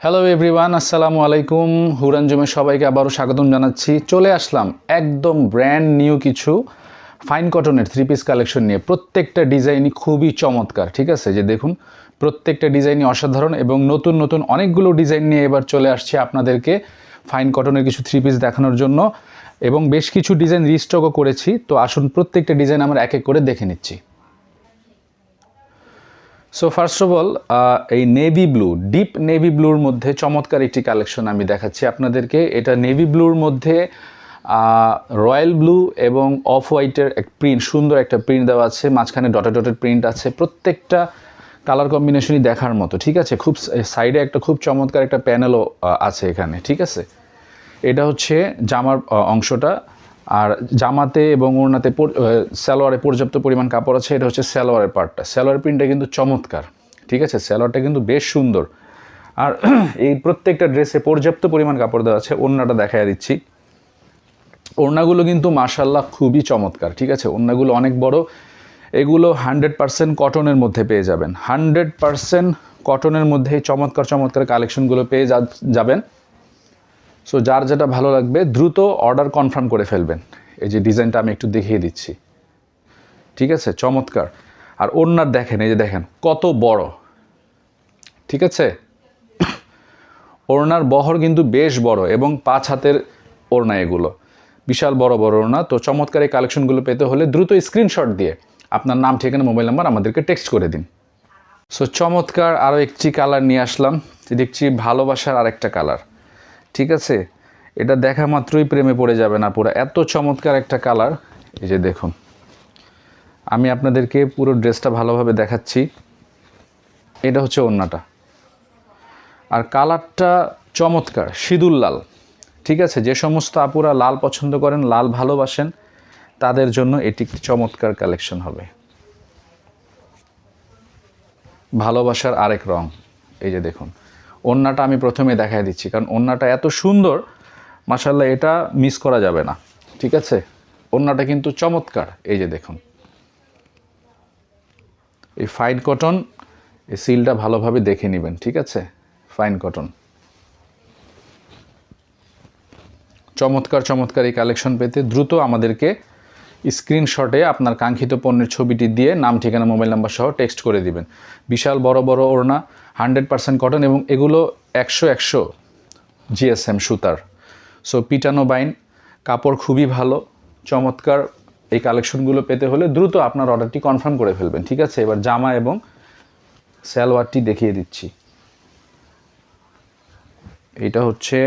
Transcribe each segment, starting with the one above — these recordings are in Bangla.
হ্যালো এভরিওয়ান, আসসালামু আলাইকুম। হুরানজুমে সবাইকে আবারও স্বাগতম জানাচ্ছি। চলে আসলাম একদম ব্র্যান্ড নিউ কিছু ফাইন কটনের থ্রি পিস কালেকশন নিয়ে। প্রত্যেকটা ডিজাইনই খুবই চমৎকার, ঠিক আছে? যে দেখুন, প্রত্যেকটা ডিজাইনই অসাধারণ এবং নতুন নতুন অনেকগুলো ডিজাইন নিয়ে এবার চলে আসছে আপনাদেরকে ফাইন কটনের কিছু থ্রি পিস দেখানোর জন্য, এবং বেশ কিছু ডিজাইন রিস্টকও করেছি। তো আসুন প্রত্যেকটা ডিজাইন আমরা এক এক করে দেখে নিচ্ছি। সো ফার্স্ট অফ অল, এই নেভি ব্লু, ডিপ নেভি ব্লুর মধ্যে চমৎকার একটি কালেকশন আমি দেখাচ্ছি আপনাদেরকে। এটা নেভি ব্লুর মধ্যে রয়্যাল ব্লু এবং অফ হোয়াইটের এক প্রিন্ট, সুন্দর একটা প্রিন্ট দেওয়া আছে, মাঝখানে ডটেড ডটেড প্রিন্ট আছে। প্রত্যেকটা কালার কম্বিনেশনই দেখার মতো, ঠিক আছে? খুব সাইডে একটা খুব চমৎকার একটা প্যানেলও আছে এখানে, ঠিক আছে? এটা হচ্ছে জামার অংশটা, আর জামাতে এবং ওড়নাতে সালোয়ারে পর্যাপ্ত পরিমাণ কাপড় আছে। এটা হচ্ছে সালোয়ারের পার্টটা। সালোয়ার প্রিন্টটা কিন্তু চমৎকার, ঠিক আছে? সালোয়ারটা কিন্তু বেশ সুন্দর। আর এই প্রত্যেকটা ড্রেসে পর্যাপ্ত পরিমাণ কাপড় দেওয়া আছে। ওড়নাটা দেখাইয়া দিচ্ছি। ওড়নাগুলো কিন্তু মাশাআল্লাহ খুবই চমৎকার, ঠিক আছে? ওড়নাগুলো অনেক বড়। এগুলো 100% কটনের মধ্যে পেয়ে যাবেন। 100% কটনের মধ্যে চমৎকার চমৎকার কালেকশনগুলো পেয়ে যাবেন। সো যার যেটা ভালো লাগবে দ্রুত অর্ডার কনফার্ম করে ফেলবেন। এই যে ডিজাইনটা আমি একটু দেখিয়ে দিচ্ছি, ঠিক আছে? চমৎকার। আর ওড়নার দেখেন, এই যে দেখেন কত বড়, ঠিক আছে? ওড়নার বহর কিন্তু বেশ বড় এবং 5 হাতের ওড়না, এগুলো বিশাল বড় বড় ওড়না। তো চমৎকার এই কালেকশনগুলো পেতে হলে দ্রুত স্ক্রিনশট দিয়ে আপনার নাম, ঠিকানা, মোবাইল নাম্বার আমাদেরকে টেক্সট করে দিন। সো চমৎকার আরও একটি কালার নিয়ে আসলাম। দেখছি ভালোবাসার আরেকটা কালার, ঠিক আছে? এটা দেখা মাত্রই প্রেমে পড়ে যাবে না পুরো, এত চমৎকার একটা কালার। এই যে দেখুন, আমি আপনাদেরকে পুরো ড্রেসটা ভালোভাবে দেখাচ্ছি। এটা হচ্ছে ওড়নাটা, আর কালারটা চমৎকার সিঁদুর লাল, ঠিক আছে? যে সমস্ত আপুরা লাল পছন্দ করেন, লাল ভালোবাসেন, তাদের জন্য এটি একটি চমৎকার কালেকশন হবে। ভালোবাসার আরেক রং। এই যে দেখুন, ওড়নাটা আমি প্রথমে দেখাই দিচ্ছি, কারণ ওড়নাটা এত সুন্দর, মাশাআল্লাহ, এটা মিস করা যাবে না, ঠিক আছে? ওড়নাটা কিন্তু চমৎকার। এই যে দেখুন, এই ফাইন কটন, এই সিলটা ভালোভাবে দেখে নেবেন, ঠিক আছে? ফাইন কটন, চমৎকার চমৎকার এই কালেকশন পেতে দ্রুত আমাদেরকে স্ক্রিনশটে আপনার কাঙ্ক্ষিত পণ্যের ছবিটি দিয়ে নাম, ঠিকানা, মোবাইল নাম্বার সহ টেক্সট করে দিবেন। বিশাল বড় বড় ওড়না, 100% কটন, এবং এগুলো 100 জিএসএম সুতার। সো পিটানো বাইন, কাপড় খুবই ভালো, চমৎকার। এই কালেকশনগুলো পেতে হলে দ্রুত আপনার অর্ডারটি কনফার্ম করে ফেলবেন, ঠিক আছে? এবার জামা এবং সালোয়ারটি দেখিয়ে দিচ্ছি। এটা হচ্ছে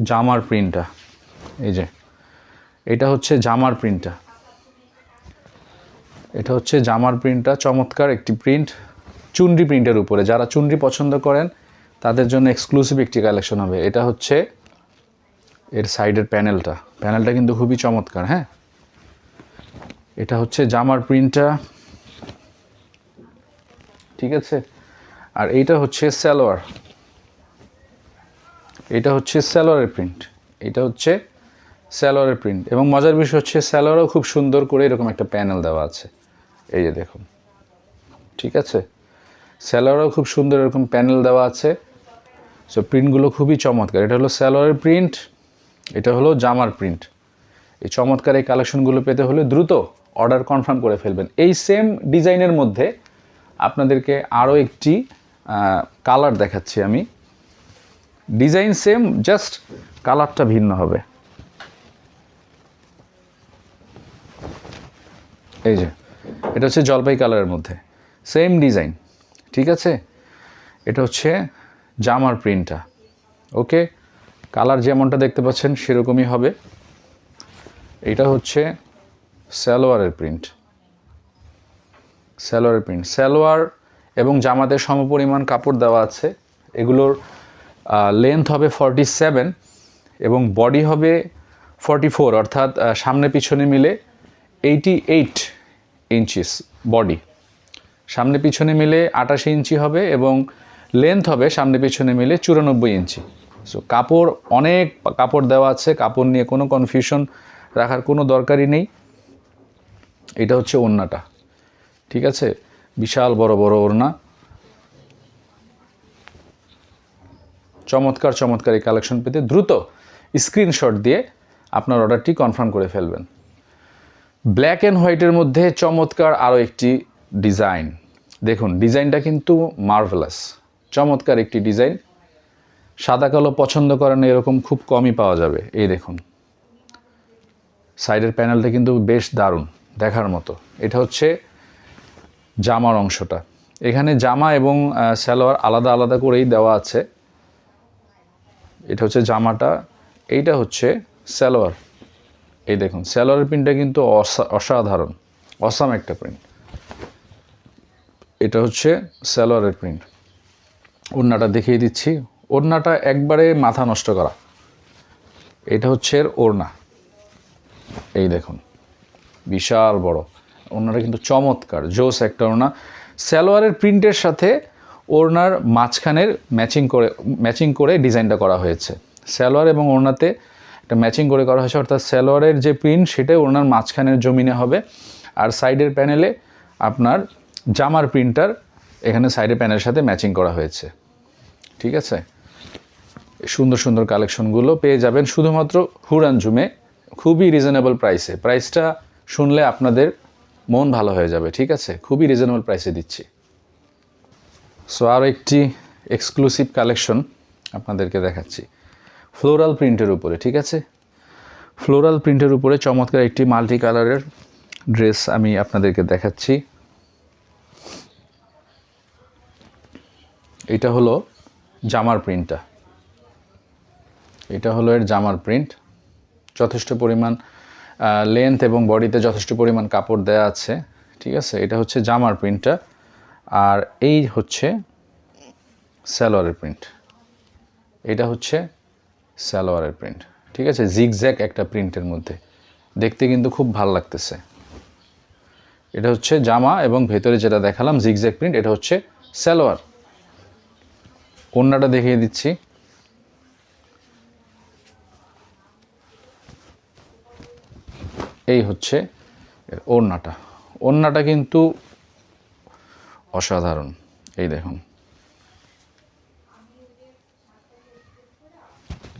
জামার প্রিন্টটা, এই যে এটা হচ্ছে জামার প্রিন্টটা, এটা হচ্ছে জামার প্রিন্টটা। চমৎকার একটি প্রিন্ট, চুনরি প্রিন্টের উপরে। যারা চুনরি পছন্দ করেন তাদের জন্য এক্সক্লুসিভ একটি কালেকশন হবে। এটা হচ্ছে এর সাইডের প্যানেলটা, প্যানেলটা কিন্তু খুবই চমৎকার। হ্যাঁ, এটা হচ্ছে জামার প্রিন্টটা, ঠিক আছে? আর এইটা হচ্ছে সালোয়ার, এটা হচ্ছে সালোয়ারের প্রিন্ট, এটা হচ্ছে সালোয়ারের প্রিন্ট। এবং মজার বিষয় হচ্ছে সালোয়ারও খুব সুন্দর করে এরকম একটা প্যানেল দেওয়া আছে, এই যে দেখুন, ঠিক আছে? সালোয়ারও খুব সুন্দর এরকম প্যানেল দেওয়া আছে। সো প্রিন্টগুলো খুবই চমৎকার। এটা হলো সালোয়ারের প্রিন্ট, এটা হলো জামার প্রিন্ট। এই চমৎকার এই কালেকশনগুলো পেতে হলে দ্রুত অর্ডার কনফার্ম করে ফেলবেন। এই সেম ডিজাইনের মধ্যে আপনাদেরকে আরও একটি কালার দেখাচ্ছি আমি। ডিজাইন সেম, জাস্ট কালারটা ভিন্ন হবে। এই যে এটা হচ্ছে জলপাই কালারের মধ্যে, সেম ডিজাইন, ঠিক আছে? এটা হচ্ছে জামার প্রিন্টটা। ওকে, কালার যেমনটা দেখতে পাচ্ছেন সেরকমই হবে। এটা হচ্ছে সালোয়ারের প্রিন্ট, সালোয়ারের প্রিন্ট। সালোয়ার এবং জামাতে সমপরিমাণ কাপড় দেওয়া আছে। এগুলোর লেন্থ হবে 47 এবং বডি হবে 44, অর্থাৎ সামনে পিছনে মিলে 88 ইঞ্চিস বডি। সামনে পিছনে মিলে 88 ইঞ্চি হবে এবং লেন্থ হবে সামনে পিছনে মিলে 94 ইঞ্চি। সো কাপড়, অনেক কাপড় দেওয়া আছে, কাপড় নিয়ে কোনো কনফিউশন রাখার কোনো দরকারই নেই। এটা হচ্ছে ওড়নাটা, ঠিক আছে? বিশাল বড় বড় ওড়না, চমৎকার চমৎকার এই কালেকশন পেতে দ্রুত স্ক্রিনশট দিয়ে আপনার অর্ডারটি কনফার্ম করে ফেলবেন। ব্ল্যাক অ্যান্ড হোয়াইটের মধ্যে চমৎকার আরও একটি ডিজাইন। দেখুন ডিজাইনটা কিন্তু মার্ভেলাস, চমৎকার একটি ডিজাইন। সাদা কালো পছন্দ করেন এরকম খুব কমই পাওয়া যাবে। এই দেখুন সাইডের প্যানেলটা কিন্তু বেশ দারুণ, দেখার মতো। এটা হচ্ছে জামার অংশটা। এখানে জামা এবং সালোয়ার আলাদা আলাদা করেই দেওয়া আছে। এটা হচ্ছে জামাটা, এইটা হচ্ছে সালোয়ার। এই দেখুন সালোয়ারের প্রিন্টটা কিন্তু অসাধারণ, অসাম একটা প্রিন্ট। এটা হচ্ছে সালোয়ারের প্রিন্ট। ওড়নাটা দেখিয়ে দিচ্ছি, ওড়নাটা একবারে মাথা নষ্ট করা। এটা হচ্ছে এর ওড়না, এই দেখুন বিশাল বড় ওড়নাটা, কিন্তু চমৎকার জোস একটা ওড়না। সালোয়ারের প্রিন্টের সাথে ওড়নার মাঝখানের ম্যাচিং করে ডিজাইনটা করা হয়েছে। সালোয়ার এবং ওড়নাতে একটা ম্যাচিং করে করা হয়েছে, অর্থাৎ সালোয়ারের যে প্রিন্ট সেটাই ওড়নার মাঝখানের জমিনে হবে। আর সাইডের প্যানেলে আপনার জামার প্রিন্টার এখানে সাইডের প্যানেলের সাথে ম্যাচিং করা হয়েছে। ঠিক আছে, সুন্দর সুন্দর কালেকশনগুলো পেয়ে যাবেন শুধুমাত্র হুড়ান জুমে, খুবই রিজনেবল প্রাইসে। প্রাইসটা শুনলে আপনাদের মন ভালো হয়ে যাবে। ঠিক আছে, খুবই রিজনেবল প্রাইসে দিচ্ছি। সো আরও একটি এক্সক্লুসিভ কালেকশন আপনাদেরকে দেখাচ্ছি ফ্লোরাল প্রিন্টের উপরে। ঠিক আছে, ফ্লোরাল প্রিন্টের উপরে চমৎকার একটি মাল্টি কালারের ড্রেস আমি আপনাদেরকে দেখাচ্ছি। এটা হলো জামার প্রিন্টটা, এটা হলো এর জামার প্রিন্ট। যথেষ্ট পরিমাণ লেন্থ এবং বডিতে যথেষ্ট পরিমাণ কাপড় দেয়া আছে। ঠিক আছে, এটা হচ্ছে জামার প্রিন্টটা, আর এই হচ্ছে সালোয়ারের প্রিন্ট। এটা হচ্ছে সালোয়ারের প্রিন্ট। ঠিক আছে, জিগজ্যাগ একটা প্রিন্টের মধ্যে, দেখতে কিন্তু খুব ভালো লাগতেছে। এটা হচ্ছে জামা এবং ভেতরে যেটা দেখালাম জিগজ্যাগ প্রিন্ট, এটা হচ্ছে সালোয়ার। ওড়নাটা দেখিয়ে দিচ্ছি, এই হচ্ছে ওড়নাটা। ওড়নাটা কিন্তু অসাধারণ, এই দেখুন।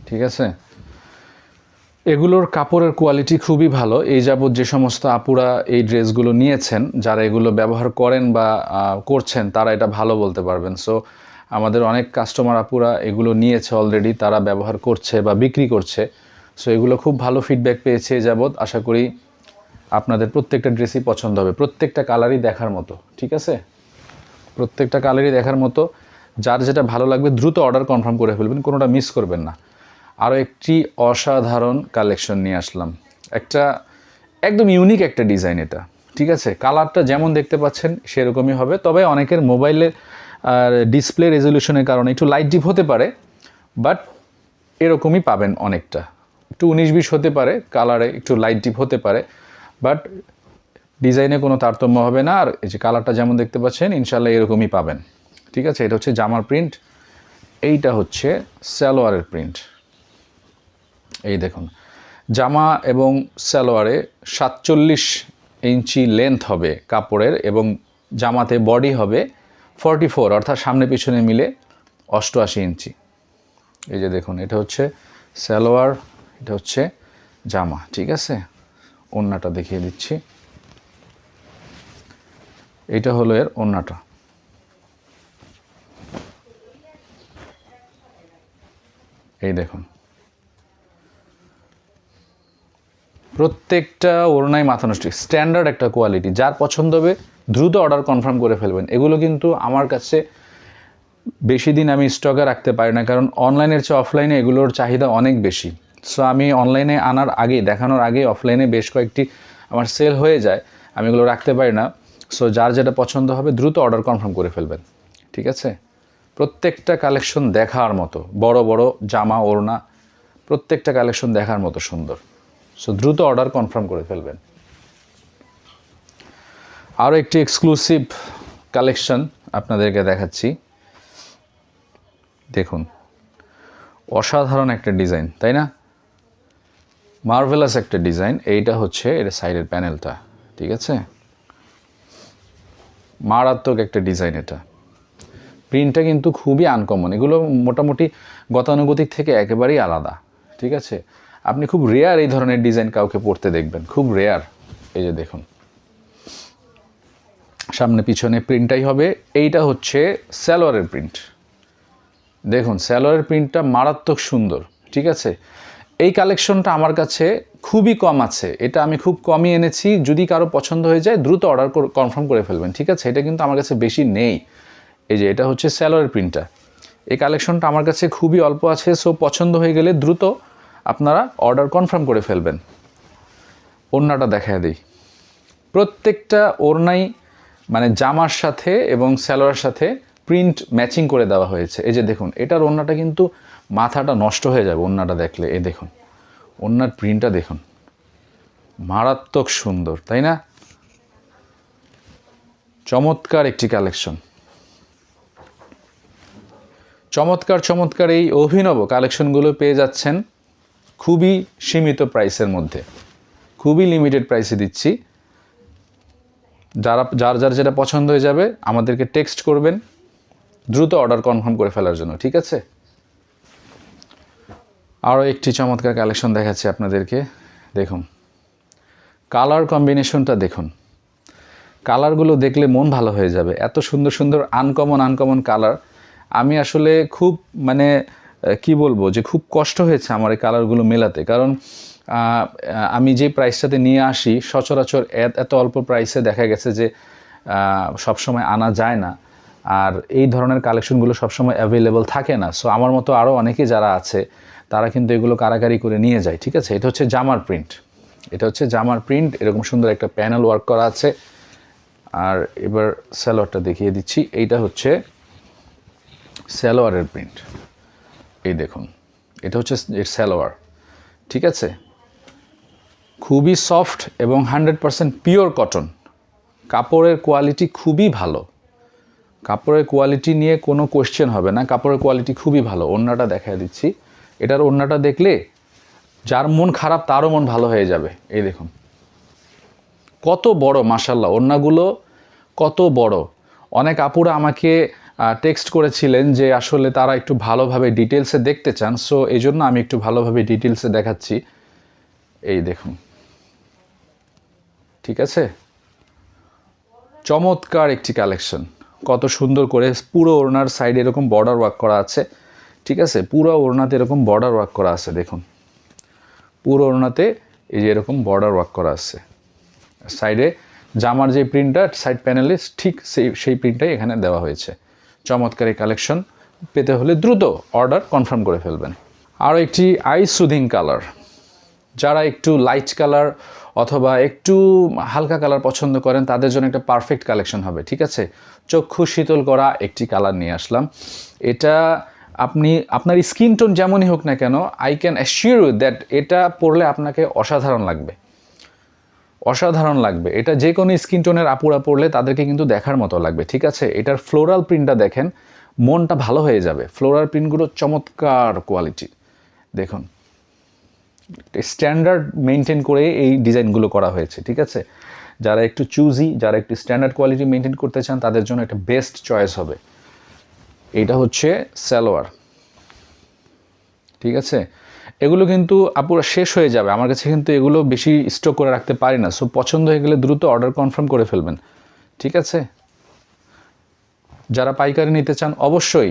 ঠিক আছে, এগুলোর কাপড়ের কোয়ালিটি খুবই ভালো। এই যাবৎ যে সমস্ত আপুরা এই ড্রেসগুলো নিয়েছেন, যারা এগুলো ব্যবহার করেন বা করছেন, তারা এটা ভালো বলতে পারবেন। সো আমাদের অনেক কাস্টমার আপুরা এগুলো নিয়েছে অলরেডি, তারা ব্যবহার করছে বা বিক্রি করছে। সো এগুলো খুব ভালো ফিডব্যাক পেয়েছে এই যাবৎ। আশা করি আপনাদের প্রত্যেকটা ড্রেসই পছন্দ হবে, প্রত্যেকটা কালারই দেখার মতো। ঠিক আছে, প্রত্যেকটা কালারই দেখার মতো। যার যেটা ভালো লাগবে দ্রুত অর্ডার কনফার্ম করে ফেলবেন, কোনোটা মিস করবেন না। আরও একটি অসাধারণ কালেকশন নিয়ে আসলাম, একটা একদম ইউনিক একটা ডিজাইন এটা। ঠিক আছে, কালারটা যেমন দেখতে পাচ্ছেন সেরকমই হবে, তবে অনেকের মোবাইলের ডিসপ্লে রেজলিউশনের কারণে একটু লাইট ডিপ হতে পারে, বাট এরকমই পাবেন। অনেকটা একটু 19-20 হতে পারে, কালারে একটু লাইট ডিপ হতে পারে, বাট ডিজাইনে কোনো তারতম্য হবে না। আর এই যে কালারটা যেমন দেখতে পাচ্ছেন ইনশাল্লাহ এরকমই পাবেন। ঠিক আছে, এটা হচ্ছে জামার প্রিন্ট, এইটা হচ্ছে সালোয়ারের প্রিন্ট। এই দেখুন জামা এবং সালোয়ারে 47 ইঞ্চি লেন্থ হবে কাপড়ের, এবং জামাতে বডি হবে 44, অর্থাৎ সামনে পিছনে মিলে 88 ইঞ্চি। এই যে দেখুন, এটা হচ্ছে সালোয়ার, এটা হচ্ছে জামা। ঠিক আছে, ওড়নাটা দেখিয়ে দিচ্ছি, এটা হলো এর ওড়নাটা। এই দেখুন প্রত্যেকটা ওড়নাই মাথা নষ্ট, স্ট্যান্ডার্ড একটা কোয়ালিটি। যার পছন্দ হবে দ্রুত অর্ডার কনফার্ম করে ফেলবেন। এগুলো কিন্তু আমার কাছে বেশি দিন আমি স্টকে রাখতে পারি না, কারণ অনলাইনের চেয়ে অফলাইনে এগুলোর চাহিদা অনেক বেশি। সো আমি অনলাইনে আনার আগে, দেখানোর আগে অফলাইনে বেশ কয়েকটি আমার সেল হয়ে যায়, আমি এগুলো রাখতে পারি না। সো যার যেটা পছন্দ হবে দ্রুত অর্ডার কনফার্ম করে ফেলবেন। ঠিক আছে, প্রত্যেকটা কালেকশন দেখার মতো, বড় বড় জামা ওড়না, প্রত্যেকটা কালেকশন দেখার মতো সুন্দর। সো দ্রুত অর্ডার কনফার্ম করে ফেলবেন। আরও একটি এক্সক্লুসিভ কালেকশন আপনাদেরকে দেখাচ্ছি। দেখুন অসাধারণ একটা ডিজাইন, তাই না? মার্ভেলাস একটা ডিজাইন। এইটা হচ্ছে এর সাইডের প্যানেলটা। ঠিক আছে, মারাত্মক একটা ডিজাইন এটা। প্রিন্টটা কিন্তু খুবই আনকমন, এগুলো মোটামুটি গতানুগতিক থেকে একেবারেই আলাদা। ঠিক আছে, আপনি খুব রেয়ার এই ধরনের ডিজাইন কাউকে পরতে দেখবেন, খুব রেয়ার। এই যে দেখুন, সামনে পিছনে প্রিন্টটাই হবে। এইটা হচ্ছে সালোয়ারের প্রিন্ট। দেখুন সালোয়ারের প্রিন্টটা মারাত্মক সুন্দর। ঠিক আছে, এই কালেকশনটা আমার কাছে খুবই কম আছে, এটা আমি খুব কমই এনেছি। যদি কারো পছন্দ হয়ে যায় দ্রুত অর্ডার কনফার্ম করে ফেলবেন। ঠিক আছে, এটা কিন্তু আমার কাছে বেশি নেই। এই যে এটা হচ্ছে সালোয়ারের প্রিন্টটা, এই কালেকশনটা আমার কাছে খুবই অল্প আছে। সো পছন্দ হয়ে গেলে দ্রুত আপনারা অর্ডার কনফার্ম করে ফেলবেন। ওড়নাটা দেখায় দিই, প্রত্যেকটা ওড়নাই মানে জামার সাথে এবং সালোয়ারের সাথে প্রিন্ট ম্যাচিং করে দেওয়া হয়েছে। এই যে দেখুন, এটার ওড়নাটা কিন্তু মাথাটা নষ্ট হয়ে যাবে ওড়নাটা দেখলে। এই দেখুন ওড়নার প্রিন্টটা দেখুন, মারাত্মক সুন্দর, তাই না? চমৎকার একটি কালেকশন, চমৎকার চমৎকার এই অভিনব কালেকশনগুলো পেয়ে যাচ্ছেন খুবই সীমিত প্রাইসের মধ্যে, খুবই লিমিটেড প্রাইসে দিচ্ছি। যার যেটা পছন্দ হয়ে যাবে আমাদেরকে টেক্সট করবেন দ্রুত অর্ডার কনফার্ম করে ফেলার জন্য। ঠিক আছে, আরও একটি চমৎকার কালেকশন দেখাচ্ছি আপনাদেরকে। দেখুন কালার কম্বিনেশনটা দেখুন, কালারগুলো দেখলে মন ভালো হয়ে যাবে, এত সুন্দর সুন্দর আনকমন কালার। আমি আসলে খুব মানে কি বলবো যে খুব কষ্ট হয়েছে আমার এই কালারগুলো মেলাতে, কারণ আমি যে প্রাইসটাতে নিয়ে আসি সচরাচর এত অল্প প্রাইসে দেখা গেছে যে সবসময় আনা যায় না, আর এই ধরনের কালেকশনগুলো সবসময় অ্যাভেলেবল থাকে না। সো আমার মতো আরও অনেকে যারা আছে তারা কিন্তু এগুলো কারাকারি করে নিয়ে যায়। ঠিক আছে, এটা হচ্ছে জামার প্রিন্ট, এটা হচ্ছে জামার প্রিন্ট, এরকম সুন্দর একটা প্যানেল ওয়ার্ক করা আছে। আর এবার সালোয়ারটা দেখিয়ে দিচ্ছি, এইটা হচ্ছে সালোয়ারের প্রিন্ট। এই দেখুন এটা হচ্ছে এর সালোয়ার। ঠিক আছে, খুবই সফট এবং 100% পিওর কটন, কাপড়ের কোয়ালিটি খুবই ভালো, কাপড়ের কোয়ালিটি নিয়ে কোনো কোয়েশ্চেন হবে না, কাপড়ের কোয়ালিটি খুবই ভালো। ওড়নাটা দেখায় দিচ্ছি, এটার ওড়নাটা দেখলে যার মন খারাপ তারও মন ভালো হয়ে যাবে। এই দেখুন কত বড়, মাশাল্লাহ ওড়নাগুলো কত বড়। অনেক আপুরা আমাকে টেক্সট করেছিলেন যে আসলে তারা একটু ভালোভাবে ডিটেলসে দেখতে চান, সো এই জন্য আমি একটু ভালোভাবে ডিটেলসে দেখাচ্ছি। এই দেখুন, ঠিক আছে, চমৎকার একটি কালেকশন, কত সুন্দর করে পুরো ওড়নার সাইডে এরকম বর্ডার ওয়ার্ক করা আছে। ঠিক আছে, পুরো ওড়নাতে এরকম বর্ডার ওয়ার্ক করা আছে, দেখুন পুরো ওড়নাতে এই যে এরকম বর্ডার ওয়ার্ক করা আছে। সাইডে জামার যে প্রিন্টটা সাইড প্যানেলে ঠিক সেই প্রিন্টটাই এখানে দেওয়া হয়েছে। চমৎকার এই কালেকশন পেতে হলে দ্রুত অর্ডার কনফার্ম করে ফেলবেন। আরও একটি আই সুদিং কালার, যারা একটু লাইট কালার অথবা একটু হালকা কালার পছন্দ করেন তাদের জন্য একটা পারফেক্ট কালেকশন হবে। ঠিক আছে, চক্ষু শীতল করা একটি কালার নিয়ে আসলাম। এটা আপনি আপনার স্কিন টোন যেমনই হোক না কেন, I can assure you that এটা পরলে আপনাকে অসাধারণ লাগবে, অসাধারণ লাগবে। এটা যে কোনো স্কিন টোনের আপুরা পরলে তাদেরকে কিন্তু দেখার মতো লাগবে। ঠিক আছে, এটার ফ্লোরাল প্রিন্টটা দেখেন, মনটা ভালো হয়ে যাবে। ফ্লোরাল প্রিন্টগুলো চমৎকার কোয়ালিটি, দেখুন স্ট্যান্ডার্ড মেনটেন করে এই ডিজাইনগুলো করা হয়েছে। ঠিক আছে, যারা একটু চুজি, যারা একটু স্ট্যান্ডার্ড কোয়ালিটি মেনটেন করতে চান তাদের জন্য একটা বেস্ট চয়েস হবে। এটা হচ্ছে সালোয়ার। ঠিক আছে, এগুলো কিন্তু আপুরা শেষ হয়ে যাবে, আমার কাছে কিন্তু এগুলো বেশি স্টক করে রাখতে পারি না। সো পছন্দ হয়ে গেলে দ্রুত অর্ডার কনফার্ম করে ফেলবেন। ঠিক আছে, যারা পাইকারি নিতে চান অবশ্যই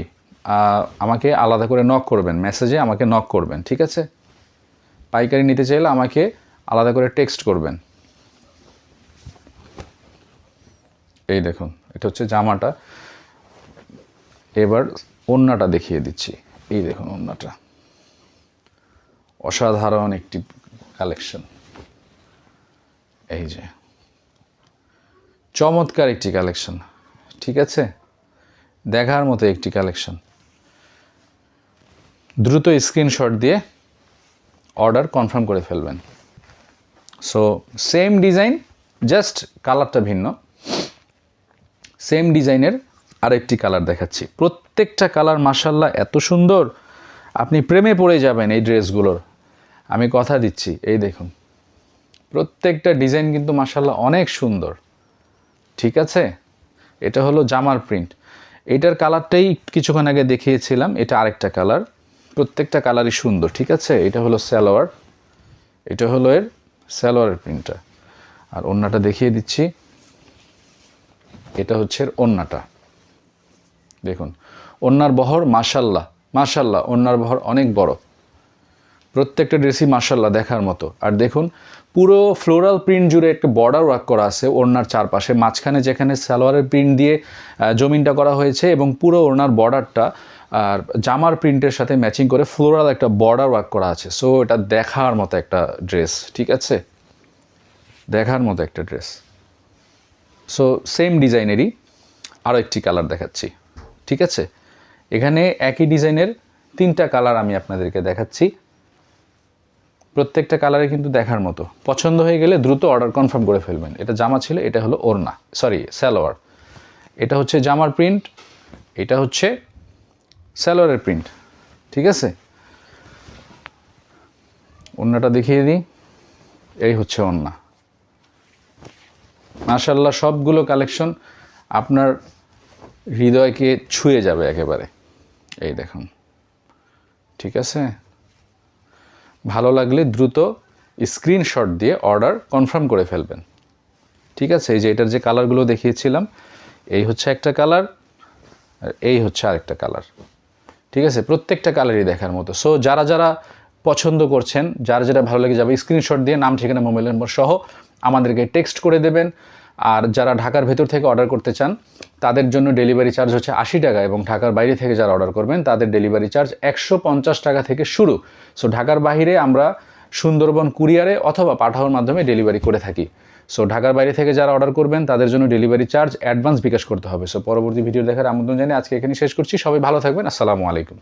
আমাকে আলাদা করে নক করবেন, মেসেজে আমাকে নক করবেন। ঠিক আছে, পাইকারি নিতে চাইলে আমাকে আলাদা করে টেক্সট করবেন। এই দেখুন এটা হচ্ছে জামাটা, এবার ওড়নাটা দেখিয়ে দিচ্ছি। এই দেখুন ওড়নাটা, অসাধারণ একটি কালেকশন। এই যে চমৎকার একটি কালেকশন। ঠিক আছে, দেখার মতো একটি কালেকশন। দ্রুত স্ক্রিনশট দিয়ে অর্ডার কনফার্ম করে ফেলবেন। সো সেম ডিজাইন, জাস্ট কালারটা ভিন্ন। সেম ডিজাইনের আরেকটি কালার দেখাচ্ছি, প্রত্যেকটা কালার মাশাল্লাহ এত সুন্দর, আপনি প্রেমে পড়ে যাবেন এই ড্রেসগুলোর, আমি কথা দিচ্ছি। এই দেখুন প্রত্যেকটা ডিজাইন কিন্তু মাশাল্লাহ অনেক সুন্দর। ঠিক আছে, এটা হলো জামার প্রিন্ট। এটার কালারটাই কিছুক্ষণ আগে দেখিয়েছিলাম, এটা আরেকটা কালার। প্রত্যেকটা কালারই সুন্দর, ঠিক আছে। এটা হলো সালোয়ার, এটা হলো এর সালোয়ারের প্রিন্টটা। আর ওড়নাটা দেখিয়ে দিচ্ছি, এটা হচ্ছে এর ওড়নাটা। দেখুন ওড়নার বহর মাশাল্লাহ মাশাল্লাহ, ওড়নার বহর অনেক বড়, প্রত্যেকটা ড্রেসই মাশাল্লাহ দেখার মতো। আর দেখুন পুরো ফ্লোরাল প্রিন্ট জুড়ে একটা বর্ডার ওয়ার্ক করা আছে ওড়নার চারপাশে, মাঝখানে যেখানে সালোয়ারের প্রিন্ট দিয়ে জমিনটা করা হয়েছে এবং পুরো ওড়নার বর্ডারটা আর জামার প্রিন্টের সাথে ম্যাচিং করে ফ্লোরাল একটা বর্ডার ওয়ার্ক করা আছে। সো এটা দেখার মতো একটা ড্রেস, ঠিক আছে, দেখার মতো একটা ড্রেস। সো সেম ডিজাইনেরই আরও একটি কালার দেখাচ্ছি, ঠিক আছে। এখানে একই ডিজাইনের 3টা কালার আমি আপনাদেরকে দেখাচ্ছি, প্রত্যেকটা কালারে কিন্তু দেখার মতো। পছন্দ হয়ে গেলে দ্রুত অর্ডার কনফার্ম করে ফেলবেন। এটা জামা ছিল, এটা হলো ওড়না, সরি সালোয়ার। এটা হচ্ছে জামার প্রিন্ট, এটা হচ্ছে সালোয়ারের প্রিন্ট, ঠিক আছে। ওড়নাটা দেখিয়ে দিই, এই হচ্ছে ওড়না। মাশাআল্লাহ সবগুলো কালেকশন আপনার হৃদয়কে ছুঁয়ে যাবে একেবারে। এই দেখুন, ঠিক আছে। ভালো লাগলে দ্রুত স্ক্রিনশট দিয়ে অর্ডার কনফার্ম করে ফেলবেন, ঠিক আছে। এই যে এটার যে কালারগুলো দেখিয়েছিলাম, এই হচ্ছে একটা কালার আর এই হচ্ছে আরেকটা কালার, ঠিক আছে। প্রত্যেকটা কালারই দেখার মতো। সো যারা যারা পছন্দ করছেন, যার যেটা ভালো লেগে যাবে, স্ক্রিনশট দিয়ে নাম, ঠিকানা, মোবাইল নম্বর সহ আমাদেরকে টেক্সট করে দেবেন। আর যারা ঢাকার ভেতর থেকে অর্ডার করতে চান তাদের জন্য ডেলিভারি চার্জ হচ্ছে 80 টাকা, এবং ঢাকার বাইরে থেকে যারা অর্ডার করবেন তাদের ডেলিভারি চার্জ 150 টাকা থেকে শুরু। সো ঢাকার বাইরে আমরা সুন্দরবন কুরিয়ারে অথবা পাঠাওয়ার মাধ্যমে ডেলিভারি করে থাকি। সো ঢাকার বাইরে থেকে যারা অর্ডার করবেন তাদের জন্য ডেলিভারি চার্জ অ্যাডভান্স বিকাশ করতে হবে। সো পরবর্তী ভিডিও দেখার আমন্ত্রণ জানিয়ে আজকে এখানে শেষ করছি। সবাই ভালো থাকবেন। আসসালামু আলাইকুম।